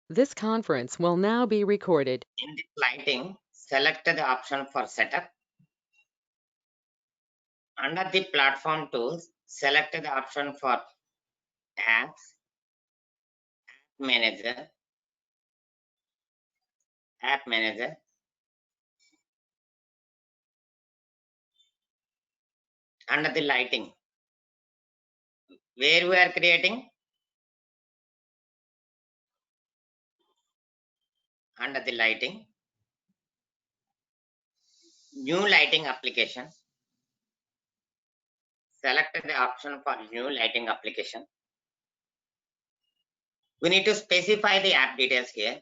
This conference will now be recorded. In this lighting, select the option for setup. Under the platform tools, select the option for apps, manager, app manager. Under the lighting, where we are creating, under the lighting, new lighting application. Select the option for new lighting application. We need to specify the app details here.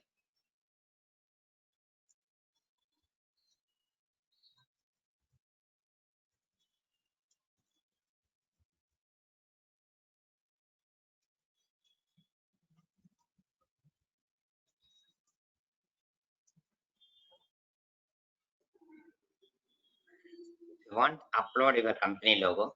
You want upload your company logo.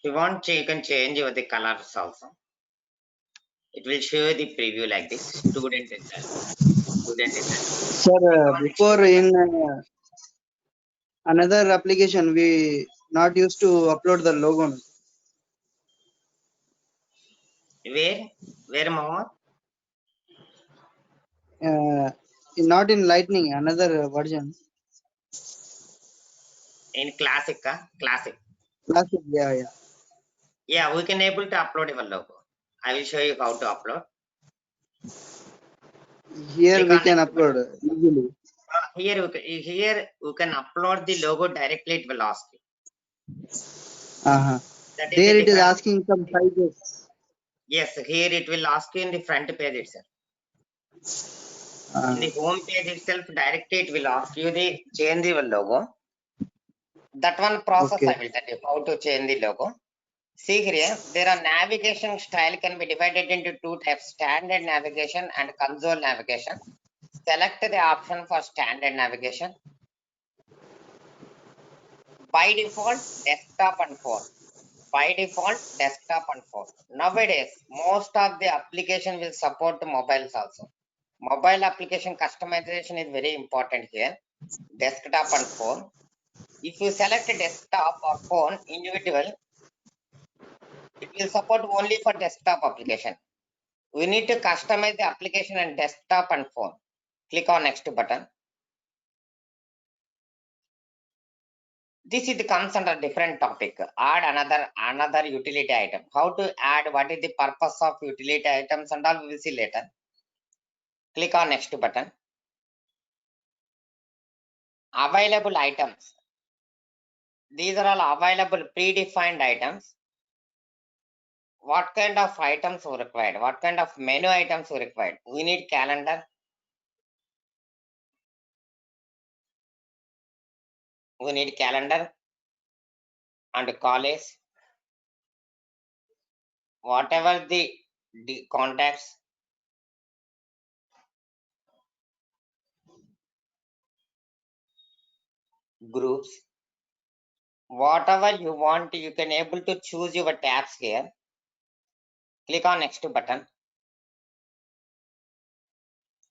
If you want, you can change the colors also. It will show you the preview like this. Student result. Student result. Sir, Click on next before button. in another application, we not used to upload the logo. Where Mohammed? Not in Lightning, another version. In classic, classic. Classic, yeah. Yeah, we can able to upload your logo. I will show you how to upload. Here Click we on can next button. upload easily. Here you can upload the logo directly. It will ask you. That is There the it is difference. asking some sizes. Yes, here it will ask you in the front page itself. In the home page itself, directly it will ask you the change the logo. That one process Okay. I will tell you how to change the logo. See here, there are navigation style can be divided into two types: standard navigation and console navigation. Select the option for standard navigation. By default, desktop and phone. By default, desktop and phone. Nowadays, most of the application will support the mobiles also. Mobile application customization is very important here. Desktop and phone. If you select a desktop or phone individual, it will support only for desktop application. We need to customize the application and desktop and phone. Click on next button. This is comes under different topic. Add another utility item. How to add, what is the purpose of utility items and all we will see later. Click on next button. Available items. These are all available predefined items. What kind of items are required? What kind of menu items are required? We need calendar. We need calendar and college. Whatever the contacts, groups, whatever you want, you can able to choose your tabs here. Click on next button.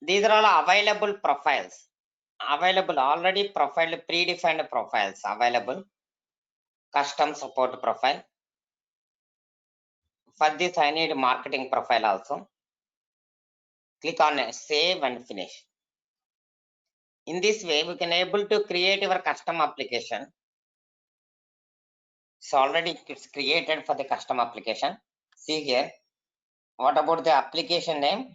These are all available profiles. Available already profiled, predefined profiles available. Custom support profile. For this, I need marketing profile also. Click on save and finish. In this way, we can able to create our custom application. It's already created for the custom application. See here. What about the application name?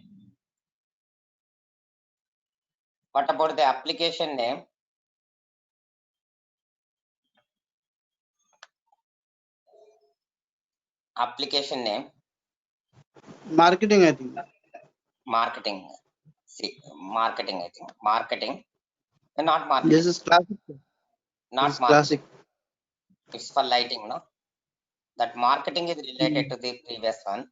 What about the application name? Application name. Marketing, I think. Marketing. See, marketing, I think. Marketing. Not marketing. This is classic. Not This is marketing. classic. It's for lighting, no? That marketing is related to the previous one.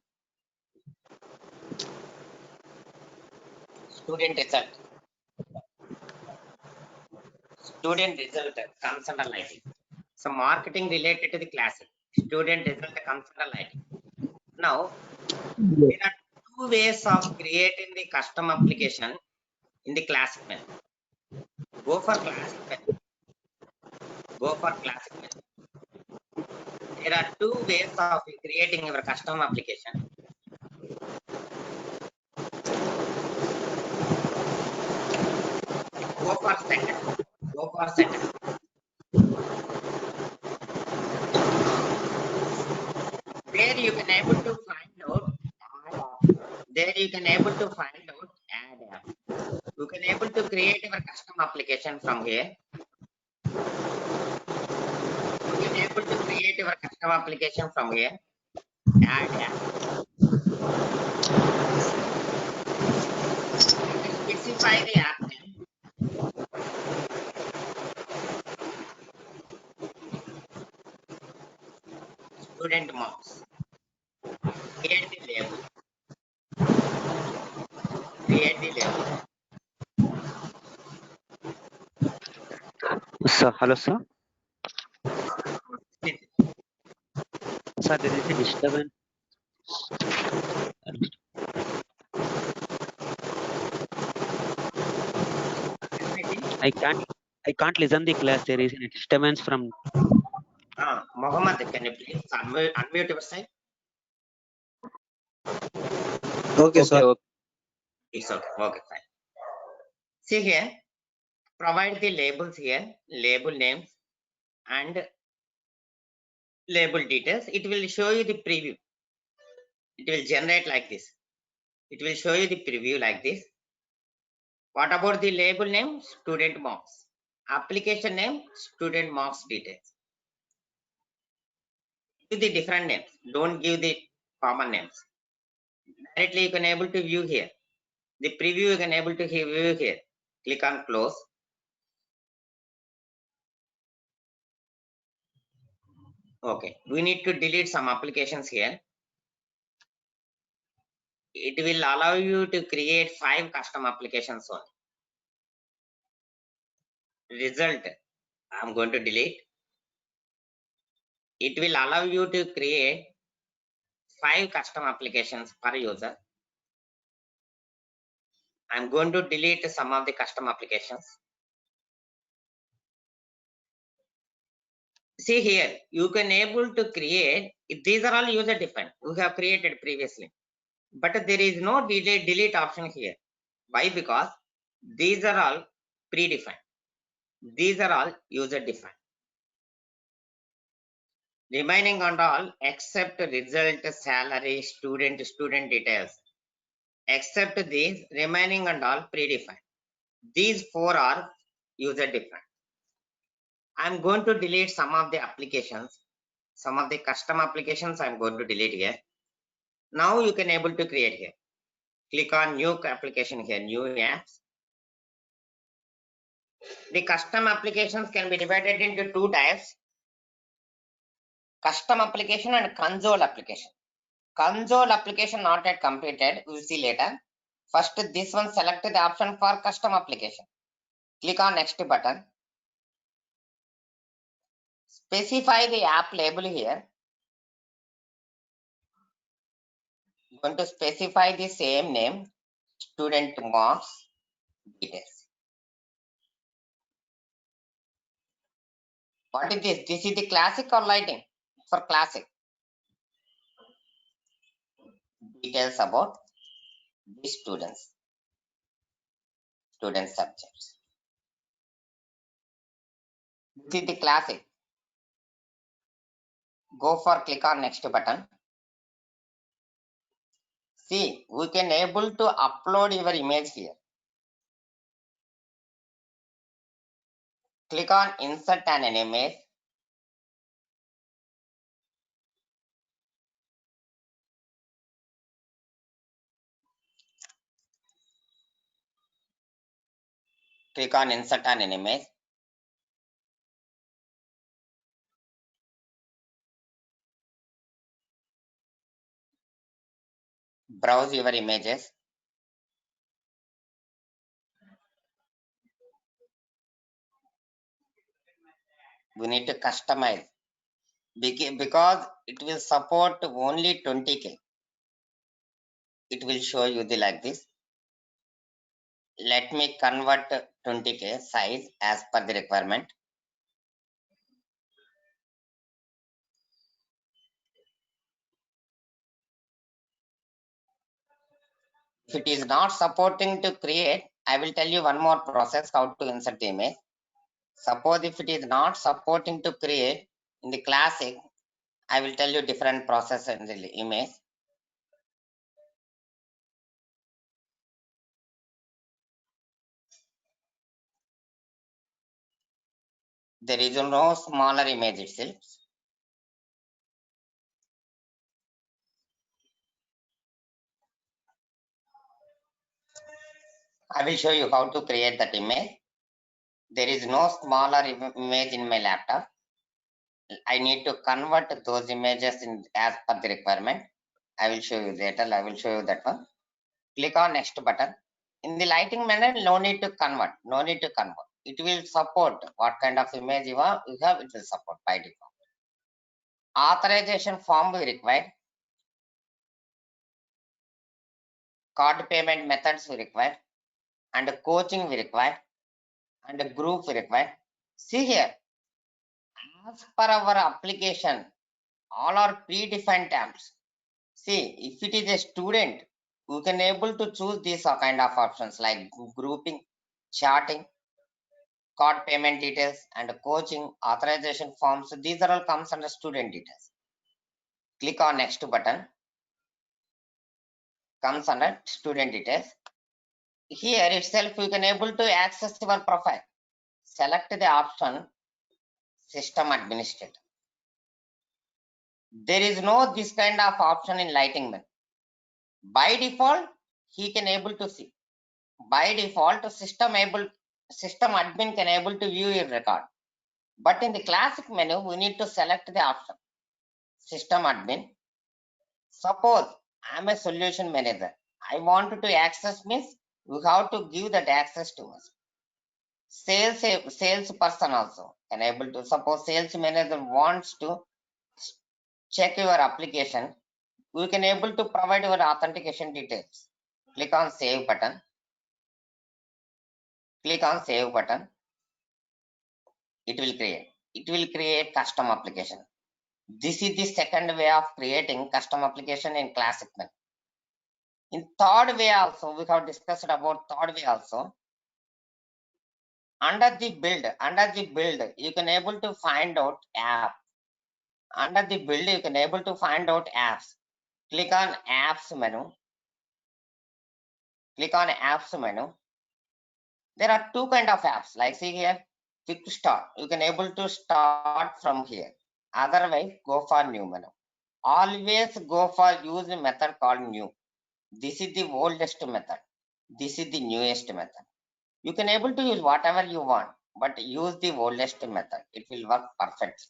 Student result. Student result comes under lighting. So marketing related to the classic. Student result comes under lighting. Now, there are two ways of creating the custom application in the classic method. Go for classic method. Go for classic method. There are two ways of creating your custom application. Go for setup. Go for setup. There you can able to find out add app. There you can able to find out add app. You can able to create your custom application from here. You can able to create your custom application from here. Add app. You can specify the app name. Student marks. Create the label. Create the label. Sir, hello, sir. Yes. Sir, there is a disturbance. I can't listen the class. There is a disturbance from. Mohammed, can you please unmute your side? Okay, sir. Okay. It's okay. Okay, fine. See here, provide the labels here, label names and label details. It will show you the preview. It will generate like this. It will show you the preview like this. What about the label name? Student marks. Application name? Student marks details. Give the different names. Don't give the common names. Directly you can able to view here. The preview you can able to view here. Click on close. Okay, we need to delete some applications here. It will allow you to create 5 custom applications only. Result, I'm going to delete. It will allow you to create 5 custom applications per user. I'm going to delete some of the custom applications. See here, you can able to create, these are all user defined, you have created previously. But there is no delete option here. Why? Because these are all predefined. These are all user defined. Remaining on all except result, salary, student details. Except these, remaining and all predefined. These 4 are user defined. I'm going to delete some of the applications. Some of the custom applications I'm going to delete here. Now you can able to create here. Click on new application here, new apps. The custom applications can be divided into 2 types. Custom application and console application. Console application not yet completed, we'll see later. First, this one, select the option for custom application. Click on next button. Specify the app label here. I'm going to specify the same name, student marks details. What is this? This is the classic or lighting? For classic. Details about the student subjects. This is the classic. Go for click on next button. See, we can able to upload your image here. Click on insert an image. Click on insert an image. Browse your images. We need to customize because it will support only 20K. It will show you the like this. Let me convert 20K size as per the requirement. If it is not supporting to create, I will tell you one more process how to insert the image. Suppose if it is not supporting to create in the classic, I will tell you different process in the image. There is no smaller image itself. I will show you how to create that image. There is no smaller image in my laptop. I need to convert those images in as per the requirement. I will show you later. I will show you that one. Click on next button. In the lighting manner, no need to convert. No need to convert. It will support what kind of image you have. It will support by default. Authorization form we require. Card payment methods we require. And coaching we require. And group we require. See here. As per our application, all are predefined tabs. See, if it is a student, you can able to choose these kind of options like grouping, charting, card payment details, and coaching, authorization forms. These are all comes under student details. Click on next button. Comes under student details. Here itself you can able to access your profile. Select the option system administrator. There is no this kind of option in Lighting Man. By default, he can able to see. By default, system admin can able to view your record. But in the classic menu, we need to select the option system admin. Suppose I am a solution manager. I want to access means you have to give that access to us. Sales person also can able to. Suppose sales manager wants to check your application, we can able to provide your authentication details. Click on save button. Click on save button. It will create custom application. This is the second way of creating custom application in classic method. In third way also, we have discussed about third way also. Under the build, you can able to find out app. Under the build, you can able to find out apps. Click on apps menu. Click on apps menu. There are two kind of apps. Like see here, quick start. You can able to start from here. Otherwise, go for new menu. Always go for use a method called new. This is the oldest method. This is the newest method. You can able to use whatever you want, but use the oldest method. It will work perfect.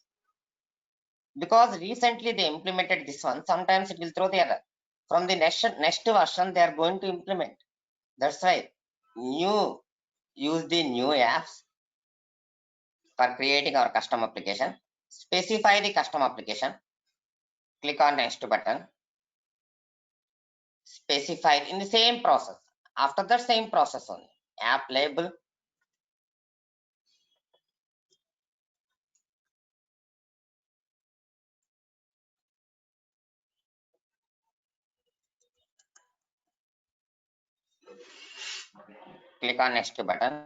Because recently they implemented this one. Sometimes it will throw the error. From the next version, they are going to implement. That's why new use the new apps for creating our custom application. Specify the custom application. Click on next button. Specify in the same process. After that same process only. App label. Click on next button.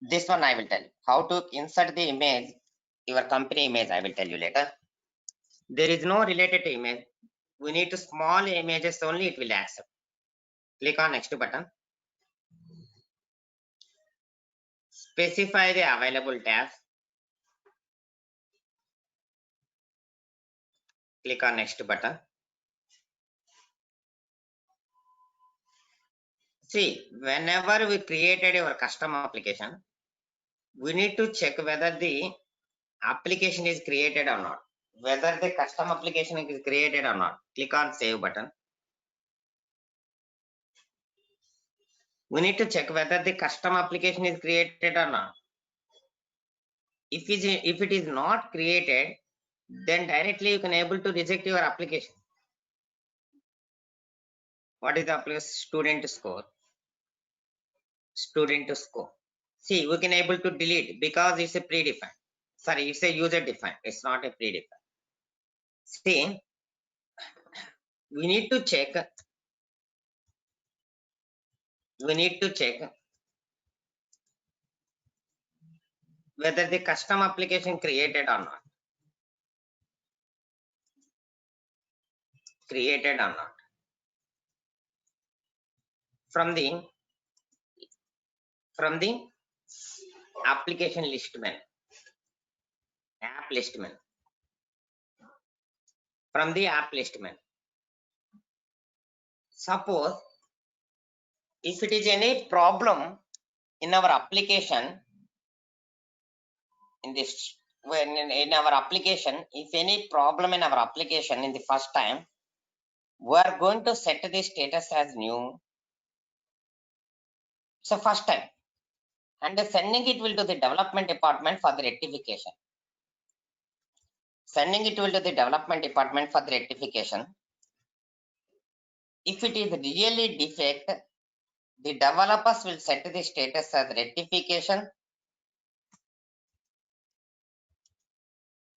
This one I will tell you. How to insert the image, your company image, I will tell you later. There is no related image. We need to small images only, it will accept. Click on next button. Specify the available tabs. Click on next button. See, whenever we created our custom application, we need to check whether the application is created or not. Whether the custom application is created or not. Click on save button. we need to check whether the custom application is created or not. If it is not created, then directly you can able to reject your application. What is the student score? Student score. See, we can able to delete because it's a predefined. Sorry, it's a user defined. It's not a predefined. See, we need to check. We need to check whether the custom application created or not. Created or not. From the application list menu. App list menu. From the app list menu. Suppose if it is any problem in our application, in our application, if any problem in our application in the first time, we are going to set the status as new. So first time, and sending it will to the development department for the rectification. Sending it will to the development department for the rectification. If it is really defect, the developers will set the status as rectification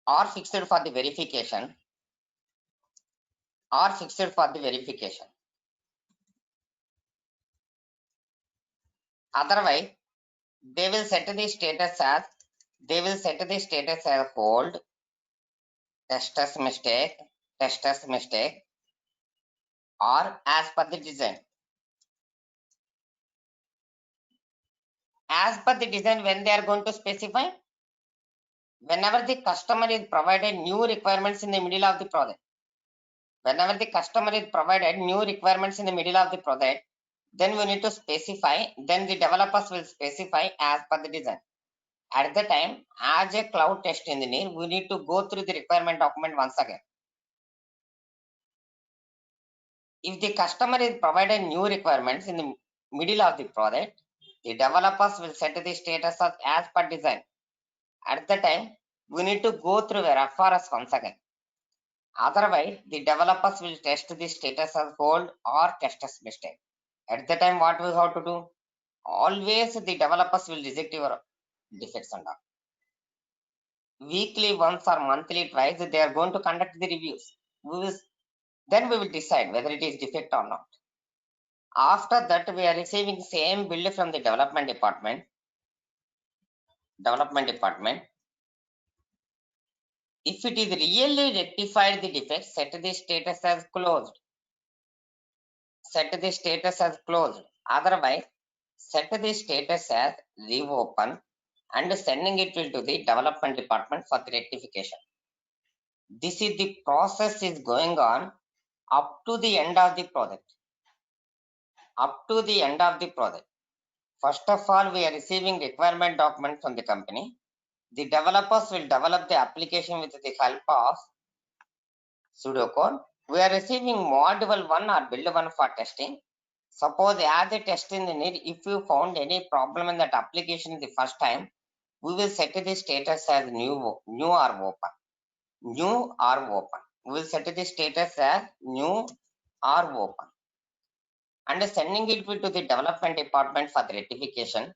or fixed for the verification, or fixed for the verification. Otherwise, they will set the status as hold, tester's mistake, or as per the design. As per the design, when they are going to specify, whenever the customer is provided new requirements in the middle of the project, whenever the customer is provided new requirements in the middle of the project, then we need to specify, then the developers will specify as per the design. At the time, as a cloud test engineer, we need to go through the requirement document once again. If the customer is provided new requirements in the middle of the project, the developers will set the status as per design. At the time, we need to go through the reference once again. Otherwise, the developers will test the status as hold or test as mistake. At the time, what we have to do? Always the developers will reject your defects and all. Weekly once or monthly twice, they are going to conduct the reviews. Then we will decide whether it is defect or not. After that, we are receiving same build from the development department. If it is really rectified the defect, set the status as closed. Otherwise, set the status as reopen and sending it to the development department for the rectification. This is the process is going on up to the end of the project. First of all, we are receiving requirement document from the company. The developers will develop the application with the help of pseudocode. We are receiving module 1 or build 1 for testing. Suppose as a test engineer, if you found any problem in that application the first time, we will set the status as new or open. We will set the status as new or open. And sending it to the development department for the rectification.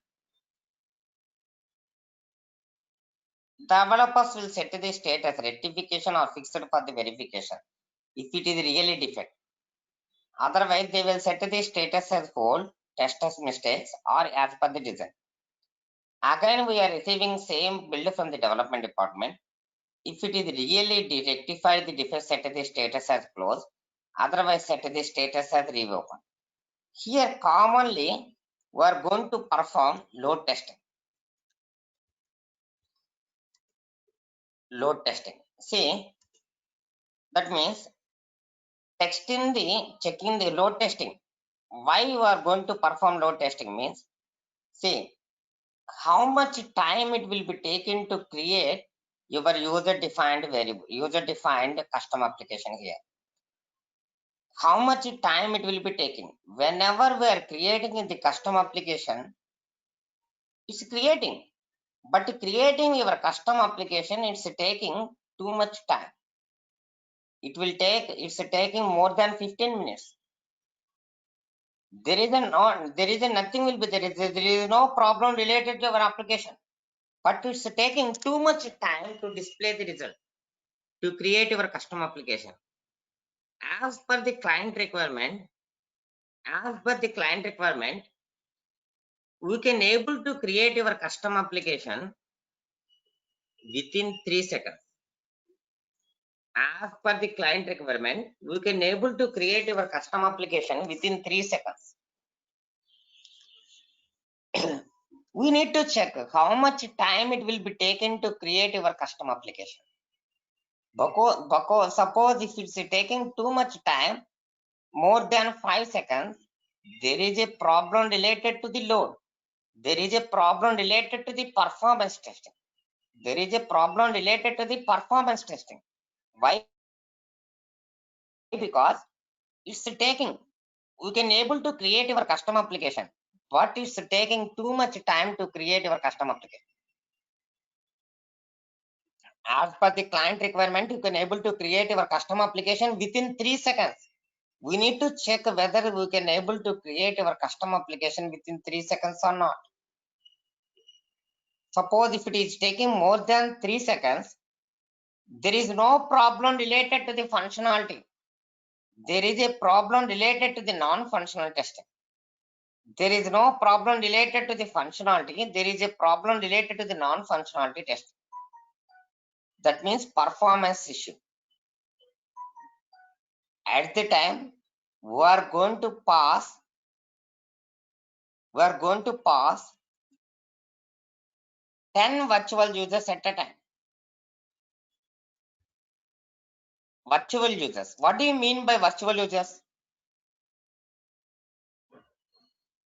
Developers will set the state as rectification or fixed for the verification if it is really defect. Otherwise, they will set the status as hold, test as mistakes, or as per the design. Again, we are receiving same build from the development department. If it is really rectified, the defect set the status as closed. Otherwise, set the status as reopen. Here, commonly, we are going to perform load testing. See, that means checking the load testing. Why you are going to perform load testing means, see, how much time it will be taken to create your user defined variable, user defined custom application here. how much time it will be taking. Whenever we are creating in the custom application, it's creating, but creating your custom application, it's taking too much time. It's taking more than 15 minutes. There is nothing will be there is no problem related to our application, but it's taking too much time to display the result, to create your custom application. As per the client requirement, we can able to create your custom application within 3 seconds. As per the client requirement, we can able to create your custom application within 3 seconds. We need to check how much time it will be taken to create your custom application. Because suppose if it's taking too much time, more than 5 seconds, there is a problem related to the load. There is a problem related to the performance testing. There is a problem related to the performance testing. Why? Because it's taking, we can able to create your custom application, but it's taking too much time to create your custom application. As per the client requirement, you can able to create your custom application within 3 seconds. We need to check whether we can able to create our custom application within 3 seconds or not. Suppose if it is taking more than 3 seconds, there is no problem related to the functionality. There is a problem related to the non-functional testing. There is no problem related to the functionality. There is a problem related to the non-functionality testing. That means performance issue. At the time, we are going to pass 10 virtual users at a time. Virtual users. What do you mean by virtual users?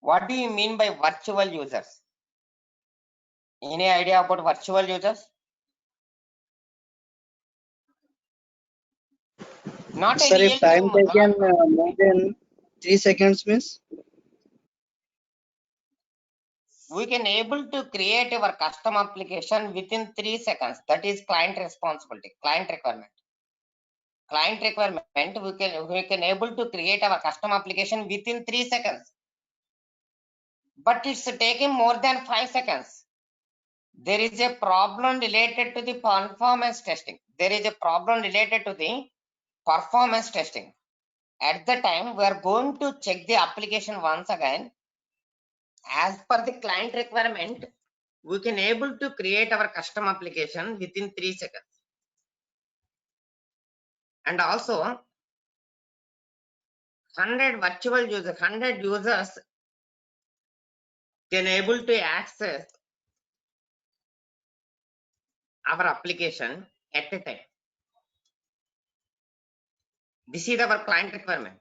What do you mean by virtual users? Any idea about virtual users? Not a Sir, real if time time. taken more than 3 seconds means? We can able to create our custom application within 3 seconds. That is client responsibility, client requirement. Client requirement, we can able to create our custom application within 3 seconds. But it's taking more than 5 seconds. There is a problem related to the performance testing. There is a problem related to the performance testing. At the time, we are going to check the application once again. As per the client requirement, we can able to create our custom application within 3 seconds. And also 100 virtual users, 100 users can able to access our application at a time. This is our client requirement.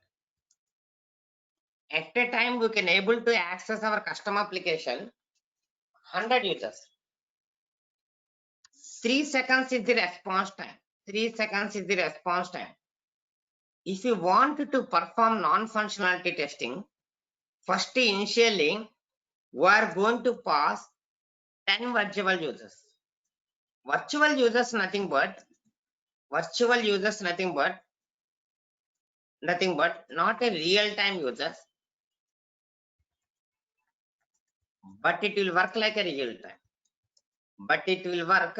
At a time, we can able to access our custom application 100 users. 3 seconds is the response time. 3 seconds is the response time. If you want to perform non-functionality testing, first initially we are going to pass 10 virtual users. Virtual users nothing but not a real-time users, but it will work like a real time. But it will work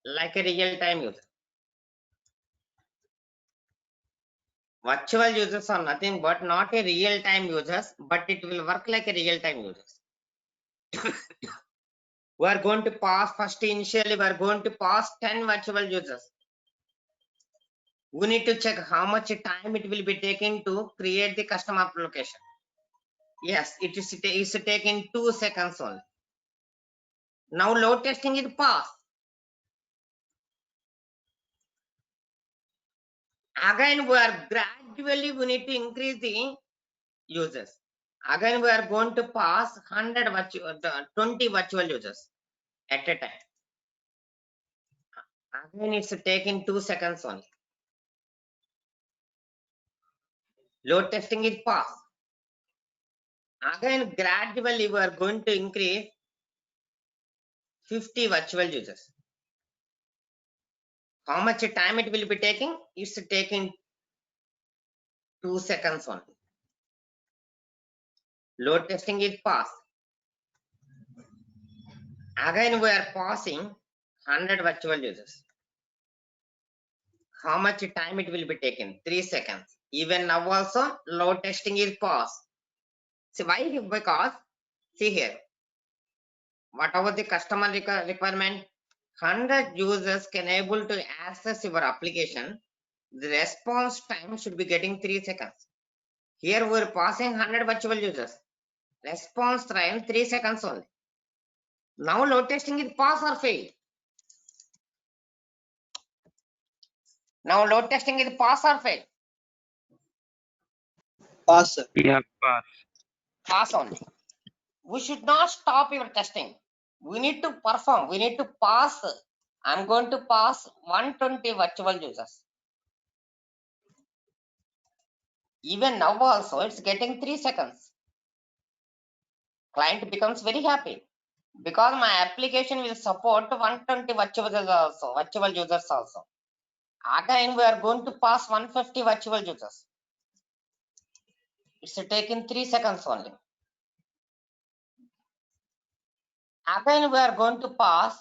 like a real-time user. Virtual users are nothing but not a real-time users, but it will work like a real-time users. We are going to pass first initially, we are going to pass 10 virtual users. We need to check how much time it will be taking to create the custom application. Yes, it is taking 2 seconds only. Now load testing is passed. Again, we are gradually, we need to increase the users. Again, we are going to pass 20 virtual users at a time. Again, it's taking 2 seconds only. Load testing is passed. Again, gradually we are going to increase 50 virtual users. How much time it will be taking? It's taking 2 seconds only. Load testing is passed. Again, we are passing 100 virtual users. How much time it will be taken? 3 seconds. Even now also, load testing is passed. See why? Because, see here, whatever the customer requirement, 100 users can able to access your application. The response time should be getting 3 seconds. Here we are passing 100 virtual users. Response time 3 seconds only. Now load testing is pass or fail. Now load testing is pass or fail. Pass, sir. Yeah, pass. Pass only. We should not stop your testing. We need to perform. We need to pass. I'm going to pass 120 virtual users. Even now also it's getting 3 seconds. Client becomes very happy because my application will support 120 virtual users also. Again, we are going to pass 150 virtual users. It's taking 3 seconds only. Again, we are going to pass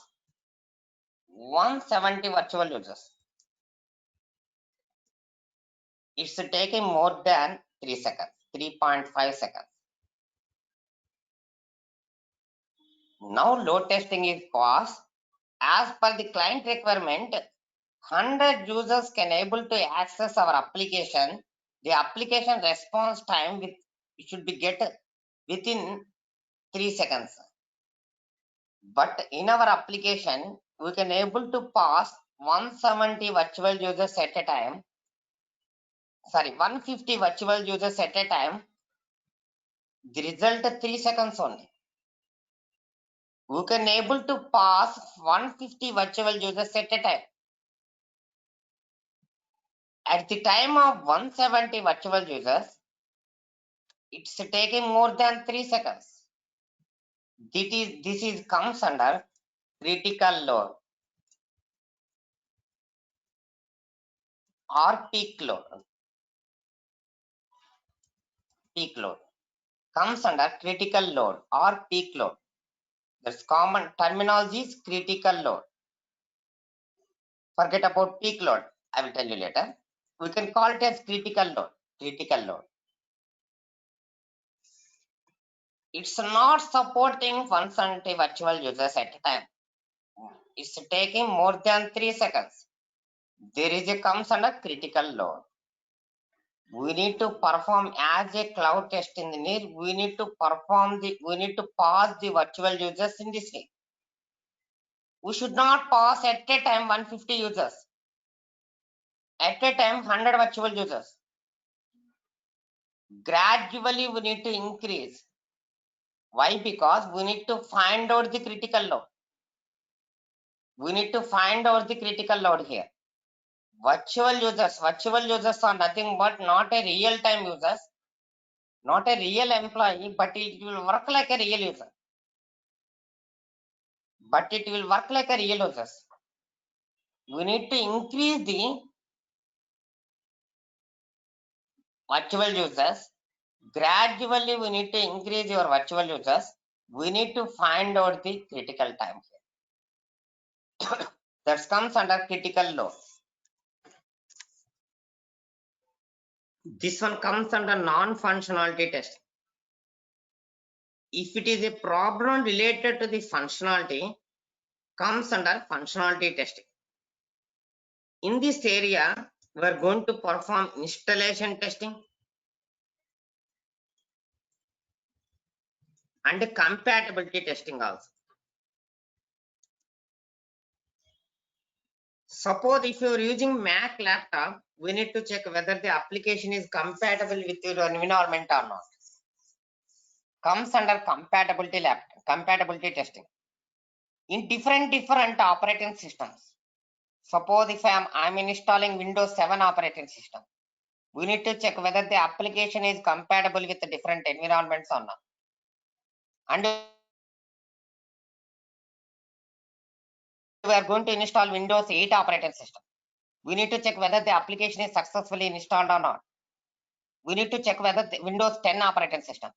170 virtual users. It's taking more than 3 seconds, 3.5 seconds. Now load testing is passed. As per the client requirement, 100 users can able to access our application. The application response time should be get within 3 seconds. But in our application, we can able to pass 170 virtual users at a time. Sorry, 150 virtual users at a time. The result 3 seconds only. We can able to pass 150 virtual users at a time. At the time of 170 virtual users, it's taking more than 3 seconds. This comes under critical load or peak load. Peak load comes under critical load or peak load. That's common terminology is critical load. Forget about peak load. I will tell you later. We can call it as critical load. Critical load. It's not supporting 170 virtual users at a time. It's taking more than 3 seconds. There is a comes under critical load. We need to perform as a cloud test engineer. We need to pass the virtual users in this way. We should not pass at a time 150 users. At a time 100 virtual users. Gradually we need to increase. Why? Because we need to find out the critical load. We need to find out the critical load here. Virtual users are nothing but not a real time users, not a real employee, but it will work like a real user. But it will work like a real users. We need to increase the virtual users. Gradually we need to increase your virtual users. We need to find out the critical time here. That comes under critical load. This one comes under non-functionality testing. If it is a problem related to the functionality, comes under functionality testing. In this area, we are going to perform installation testing and compatibility testing also. Suppose if you are using Mac laptop, we need to check whether the application is compatible with your environment or not. Comes under compatibility testing. In different operating systems. Suppose if I'm installing Windows 7 operating system. We need to check whether the application is compatible with the different environments or not. And we are going to install Windows 8 operating system. We need to check whether the application is successfully installed or not. We need to check whether the Windows 10 operating system.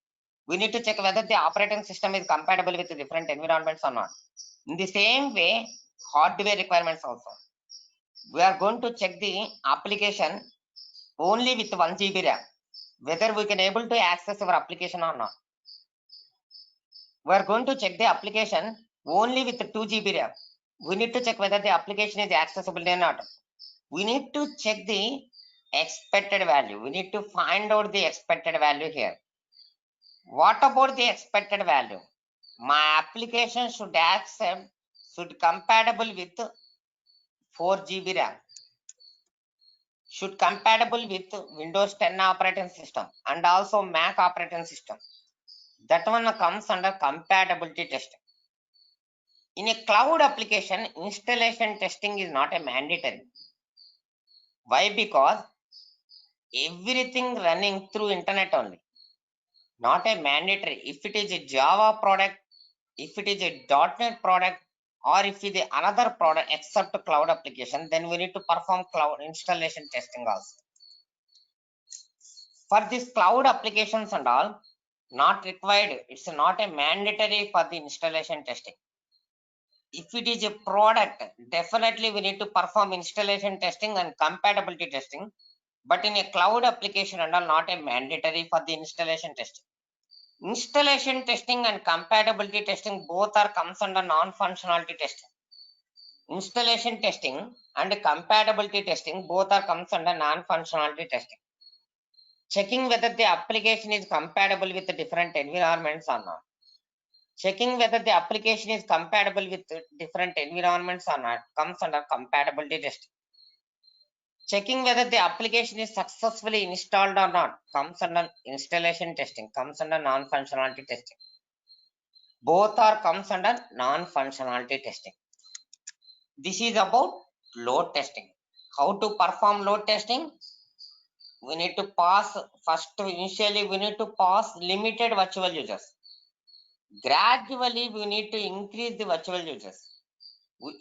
We need to check whether the operating system is compatible with the different environments or not. In the same way, hardware requirements also. We are going to check the application only with 1 GB RAM, whether we can able to access our application or not. We are going to check the application only with 2 GB RAM. We need to check whether the application is accessible or not. We need to check the expected value. We need to find out the expected value here. What about the expected value? My application should compatible with 4 GB RAM, should compatible with Windows 10 operating system and also Mac operating system. That one comes under compatibility testing. In a cloud application, installation testing is not a mandatory. Why? Because everything running through internet only, not a mandatory. If it is a Java product, if it is a .NET product, or if it is another product except cloud application, then we need to perform cloud installation testing also. For these cloud applications and all, not required. It's not a mandatory for the installation testing. If it is a product, definitely we need to perform installation testing and compatibility testing. But in a cloud application and all, not a mandatory for the installation testing. Installation testing and compatibility testing both are comes under non-functionality testing. Installation testing and compatibility testing both are comes under non-functionality testing. Checking whether the application is compatible with the different environments or not. Checking whether the application is compatible with different environments or not comes under compatibility testing. Checking whether the application is successfully installed or not comes under installation testing, comes under non-functionality testing. Both are comes under non-functionality testing. This is about load testing. How to perform load testing? We need to pass initially we need to pass limited virtual users. Gradually we need to increase the virtual users.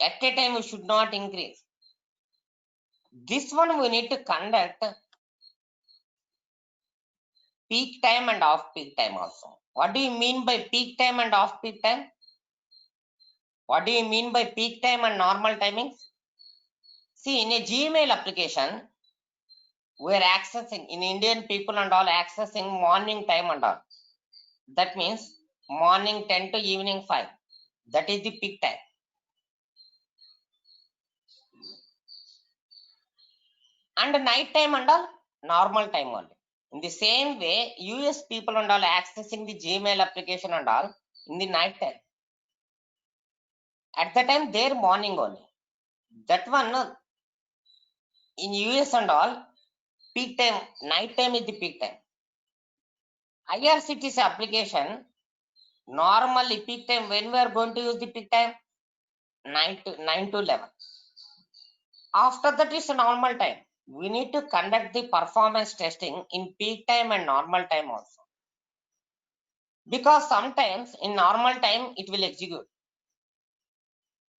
At a time we should not increase. This one we need to conduct peak time and off peak time also. What do you mean by peak time and off peak time? What do you mean by peak time and normal timings? See, in a Gmail application, we are accessing, in Indian people and all, accessing morning time and all. That means morning 10 to evening 5. That is the peak time. And night time and all, normal time only. In the same way, US people and all accessing the Gmail application and all in the night time. At the time, their morning only. That one, in US and all, peak time, night time is the peak time. IRCTC application, normally peak time, when we are going to use the peak time? 9 to 11. After that is a normal time. We need to conduct the performance testing in peak time and normal time also. Because sometimes in normal time it will execute.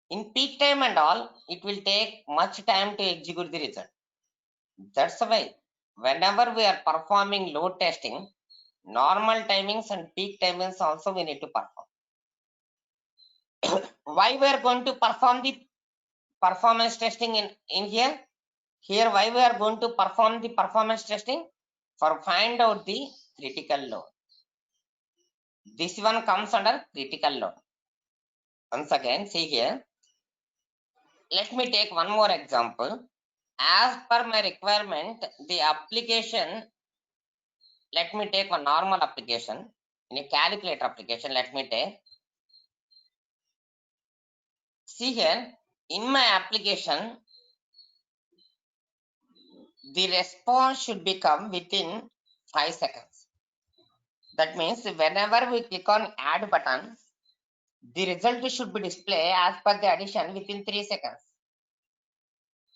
In peak time and all, it will take much time to execute the result. That's why whenever we are performing load testing, normal timings and peak timings also we need to perform. Why we are going to perform the performance testing in here? Here, why we are going to perform the performance testing? For find out the critical load. This one comes under critical load. Once again, see here. Let me take one more example. As per my requirement, the application, let me take a normal application. In a calculator application, let me take. See here, in my application, the response should become within 5 seconds. That means whenever we click on add button, the result should be displayed as per the addition within 3 seconds.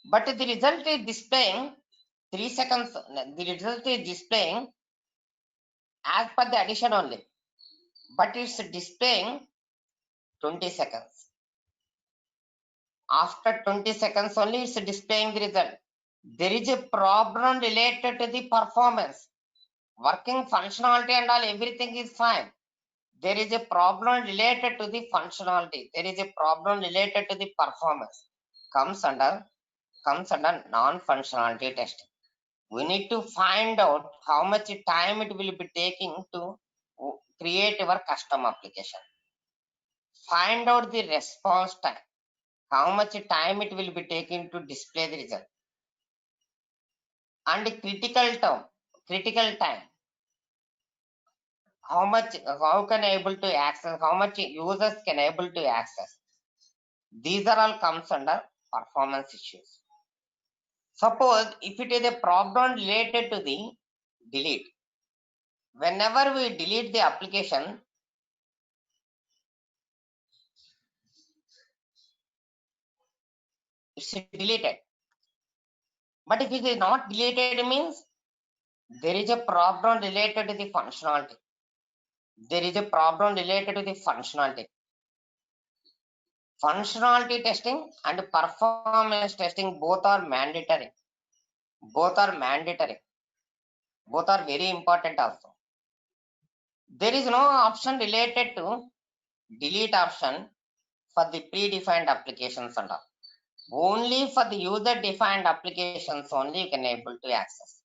But the result is displaying 3 seconds, the result is displaying as per the addition only, but it's displaying 20 seconds. After 20 seconds only, it's displaying the result. There is a problem related to the performance. Working functionality and all, everything is fine. There is a problem related to the functionality. There is a problem related to the performance. Comes under non-functionality testing. We need to find out how much time it will be taking to create our custom application. Find out the response time. How much time it will be taking to display the result. And critical time. How can able to access, how much users can able to access. These are all comes under performance issues. Suppose if it is a problem related to the delete. Whenever we delete the application, it's deleted. But if it is not deleted, means there is a problem related to the functionality. There is a problem related to the functionality. Functionality testing and performance testing both are mandatory. Both are mandatory. Both are very important also. There is no option related to delete option for the predefined applications and all. Only for the user defined applications only you can able to access.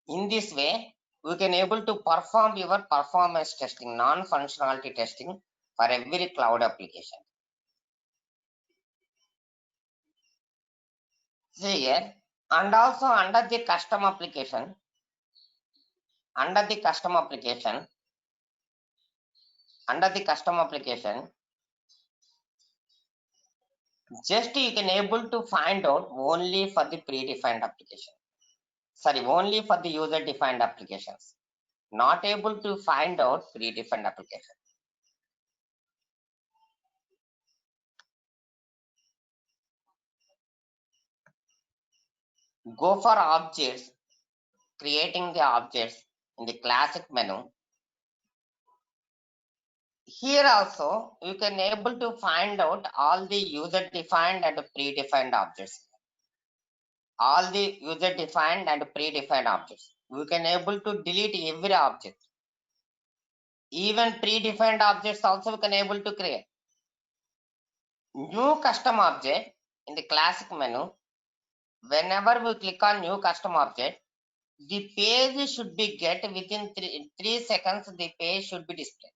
In this way, we can able to perform your performance testing, non-functionality testing for every cloud application. See here, and also under the custom application, just you can able to find out only for the predefined application. Sorry, only for the user defined applications. Not able to find out predefined application. Go for objects, creating the objects in the classic menu. Here also you can able to find out all the user defined and predefined objects. All the user defined and predefined objects. We can able to delete every object. Even predefined objects also we can able to create. New custom object in the classic menu. Whenever we click on new custom object, the page should be get within 3 seconds. The page should be displayed.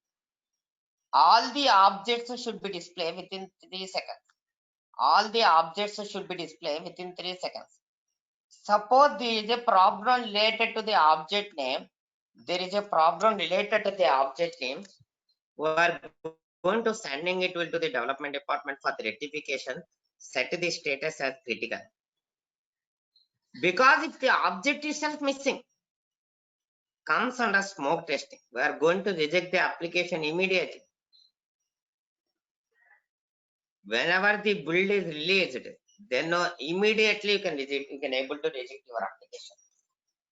All the objects should be displayed within 3 seconds. All the objects should be displayed within 3 seconds. Suppose there is a problem related to the object name. There is a problem related to the object name. We are going to sending it to the development department for the rectification. Set the status as critical. Because if the object itself missing, comes under smoke testing. We are going to reject the application immediately. Whenever the build is released, then immediately you can reject, you can able to reject your application.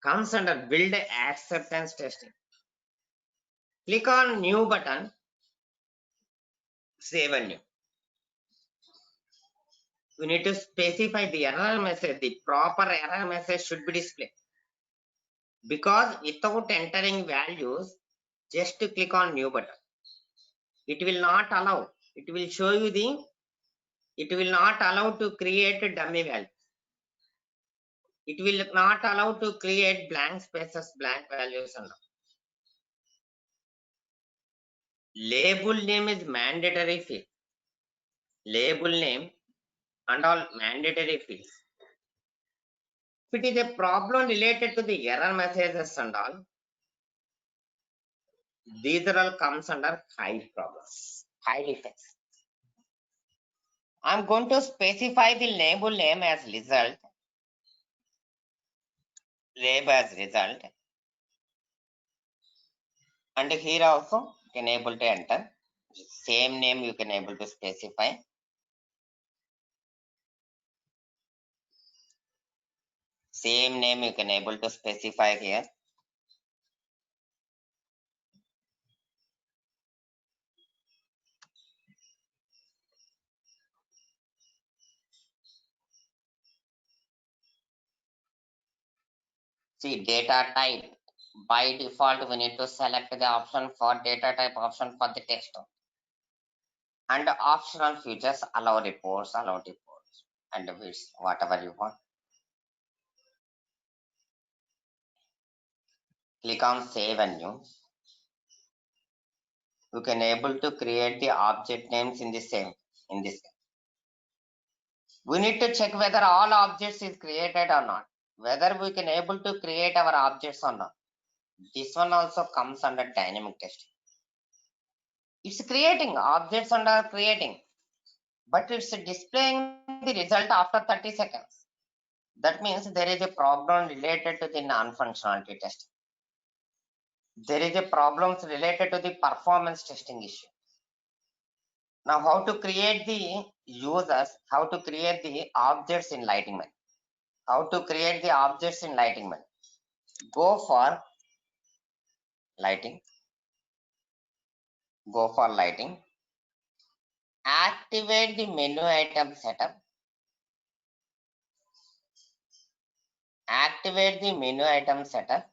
Comes under build acceptance testing. Click on new button, save and new. We need to specify the error message. The proper error message should be displayed. Because without entering values, just to click on new button, it will not allow. It will show you the. It will not allow to create dummy values. It will not allow to create blank spaces, blank values and all. Label name is mandatory field. Label name and all mandatory fields. If it is a problem related to the error messages and all, these are all comes under hide problems, hide effects. I'm going to specify the label name as result. Label as result. And here also you can able to enter. Same name you can able to specify. Same name you can able to specify here. See, data type. By default, we need to select the option for data type option for the text. And optional features allow reports, and widths, whatever you want. Click on save and new. You can able to create the object names in this. We need to check whether all objects is created or not, whether we can able to create our objects or not. This one also comes under dynamic testing. It's creating objects under creating, but it's displaying the result after 30 seconds. That means there is a problem related to the non-functionality testing. There is a problem related to the performance testing issue. Now, how to create the users, how to create the objects in Lightning? How to create the objects in Lightning? Go for lighting. Go for lighting. Activate the menu item setup. Activate the menu item setup.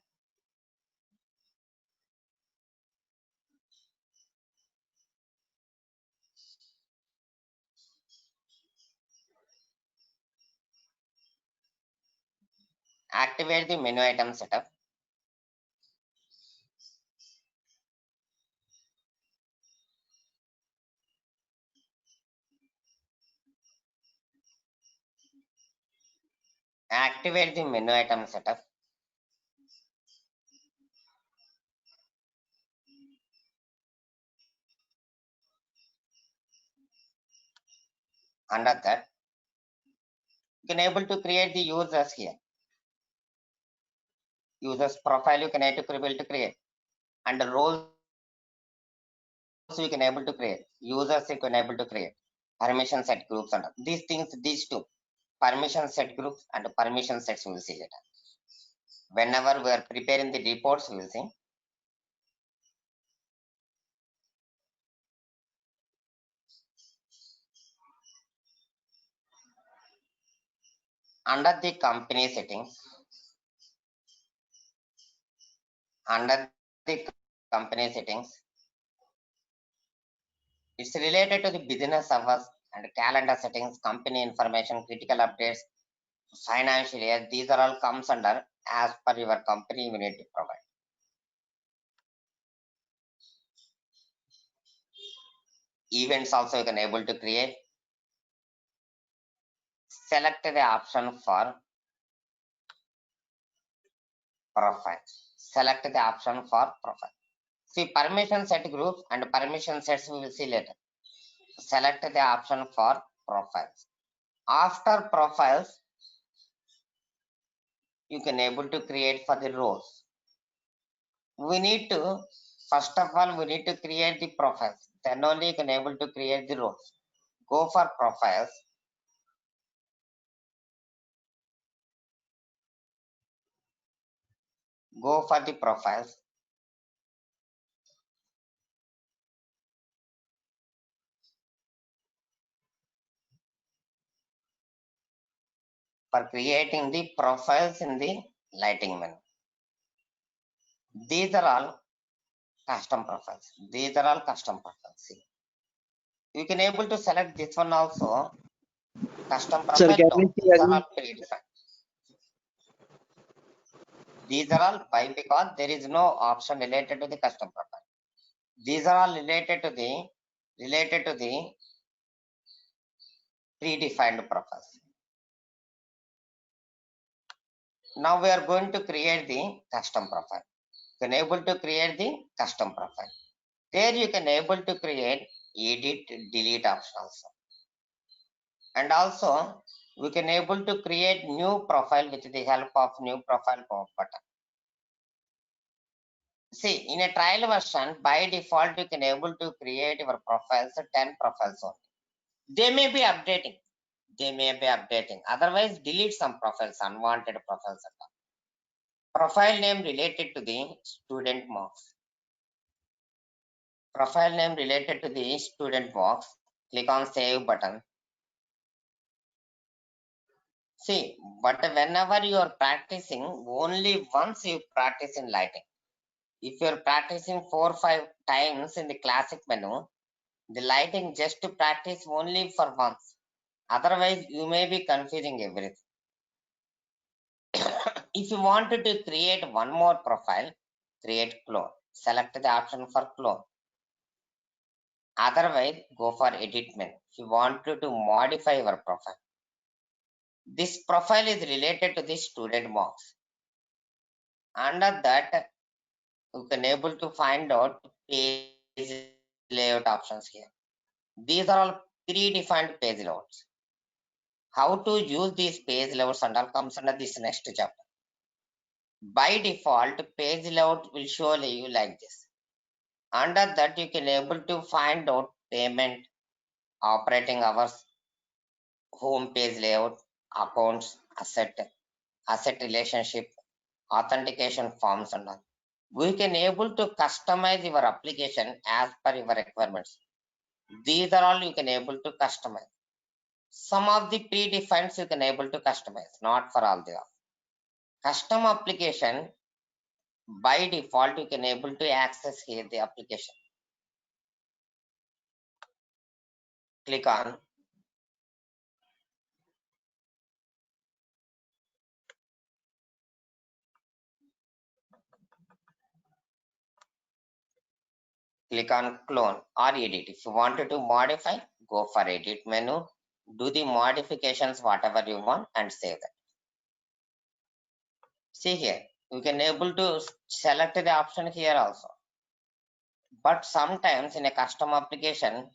Activate the menu item setup. Activate the menu item setup. Under that, you can able to create the users here. Users profile you can able to create. And the roles you can able to create. Users you can able to create. Permission set groups and these things, these two. Permission set groups and permission sets we will see later. Whenever we are preparing the reports, we will see. Under the company settings, it's related to the business hours and calendar settings, company information, critical updates, financial year. These are all comes under as per your company you need to provide. Events also you can able to create. Select the option for profile. Select the option for profile. See, permission set groups and permission sets we will see later. Select the option for profiles. After profiles, you can able to create for the rows. We need to, first of all, we need to create the profiles. Then only you can able to create the rows. Go for profiles. Go for the profiles. For creating the profiles in the lighting menu. These are all custom profiles. These are all custom profiles. See. You can able to select this one also. Custom profile. Sir, can we see These are again? all predefined. These are all why, because there is no option related to the custom profile. These are all related to the predefined profiles. Now we are going to create the custom profile. You can able to create the custom profile. There you can able to create edit, delete option also. And also we can able to create new profile with the help of new profile button. See, in a trial version, by default, you can able to create your profiles, 10 profiles only. They may be updating. they may be updating. Otherwise, delete some profiles, unwanted profiles. Profile name related to the student marks. Profile name related to the student box. Click on save button. See, but whenever you are practicing, only once you practice in lighting. If you are practicing 4 or 5 times in the classic menu, the lighting just to practice only for once. Otherwise, you may be confusing everything. If you wanted to create one more profile, create clone. Select the option for clone. Otherwise, go for edit menu. If you wanted to modify your profile, this profile is related to the student box. Under that, you can able to find out page layout options here. These are all predefined page layouts. How to use these page layouts and all comes under this next chapter. By default, page layout will show you like this. Under that, you can able to find out payment, operating hours, home page layout, accounts, asset relationship, authentication forms and all. We can able to customize your application as per your requirements. These are all you can able to customize. Some of the predefined you can able to customize, not for all the custom application. By default, you can able to access here the application. Click on clone or edit. If you wanted to modify, go for edit menu, do the modifications whatever you want and save that. See here, you can able to select the option here also. But sometimes in a custom application,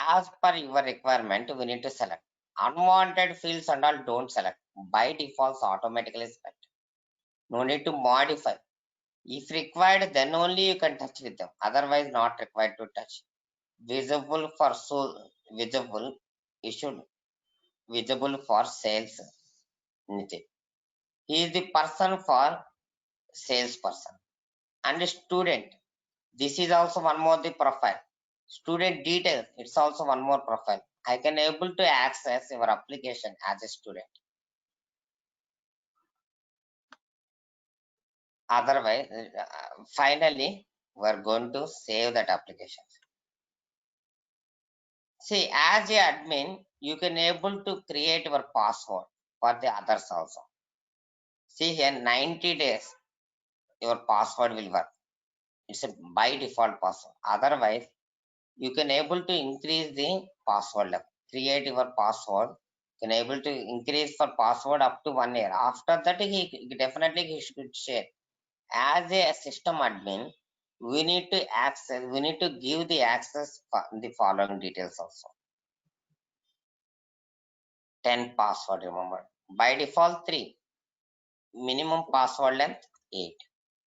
as per your requirement, we need to select. Unwanted fields and all don't select. By default, automatically select. No need to modify. If required, then only you can touch with them. Otherwise, not required to touch. Visible for visible, issued visible for sales. He is the person for salesperson. And student. This is also one more the profile. Student details. It's also one more profile. I can able to access your application as a student. Otherwise, finally, we are going to save that application. See, as a admin, you can able to create your password for the others also. See here, 90 days, your password will work. It's a by default password. Otherwise, you can able to increase the password level. Create your password. You can able to increase for password up to 1 year. After that, he should share. As a system admin, we need to give the access for the following details also. 10 password, remember. By default 3. Minimum password length 8.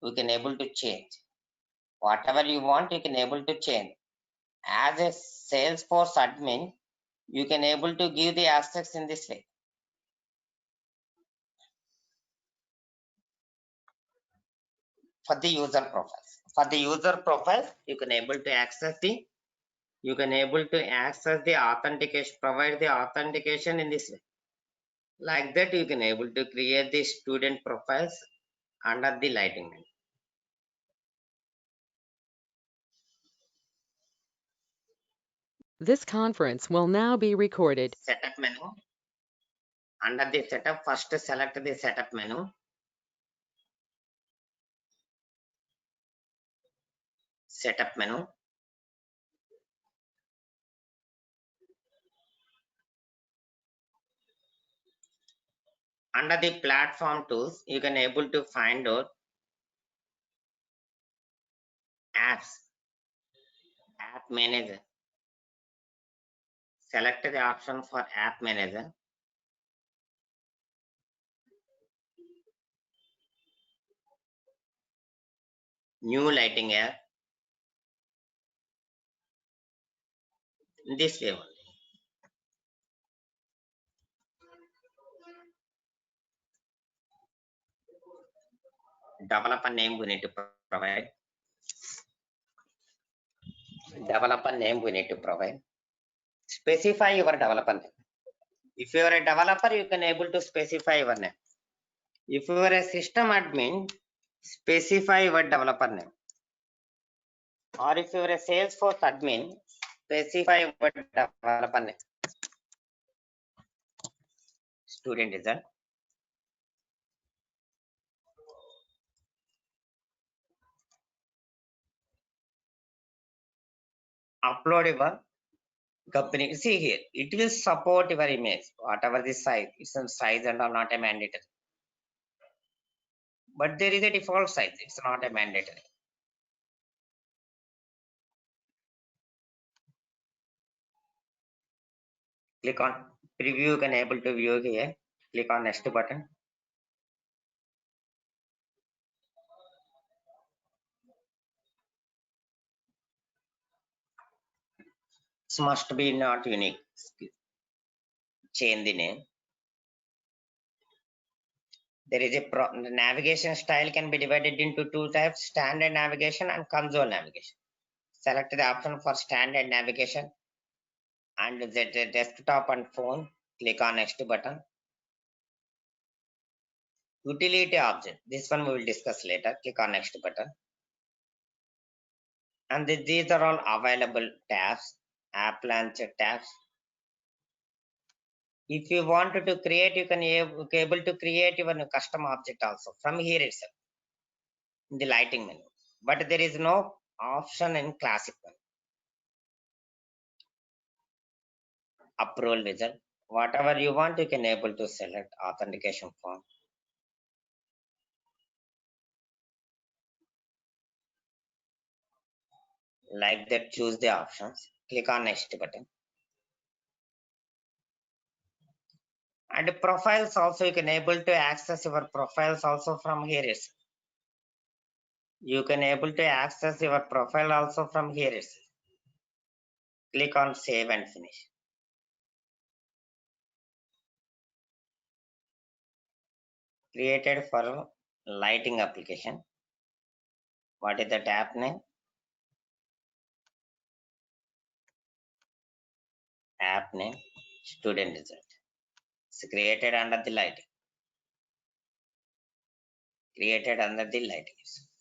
We can able to change. Whatever you want, you can able to change. As a Salesforce admin, you can able to give the access in this way. For the user profiles. For the user profiles, you can able to access the authentication, provide the authentication in this way. Like that, you can able to create the student profiles under the lighting menu. This conference will now be recorded. Setup menu. Under the setup, first select the setup menu. Setup menu. Under the platform tools, you can able to find out apps, app manager. Select the option for app manager. New lighting app. This way only. Developer name we need to provide. Developer name we need to provide. Specify your developer name. If you are a developer, you can able to specify your name. If you are a system admin, specify your developer name. Or if you are a Salesforce admin, specify your developer name. Student result. Upload your company. See here, it will support your image, whatever the size. It's a size and all not a mandatory. But there is a default size. It's not a mandatory. Click on preview. You can able to view here. Click on next button. This must be not unique. Change the name. There is a navigation style can be divided into two types: standard navigation and console navigation. Select the option for standard navigation and the desktop and phone. Click on next button. Utility object. This one we will discuss later. Click on next button. And these are all available tabs. App launcher tabs. If you wanted to create, you can able to create your custom object also from here itself in the lighting menu. But there is no option in classic one. Approval wizard. Whatever you want, you can able to select authentication form. Like that, choose the options. Click on next button. And profiles also, you can able to access your profiles also from here itself. You can able to access your profile also from here itself. Click on save and finish. Created for lighting application. What is the tab name? App name, student result. It's created under the lighting. Created under the lighting.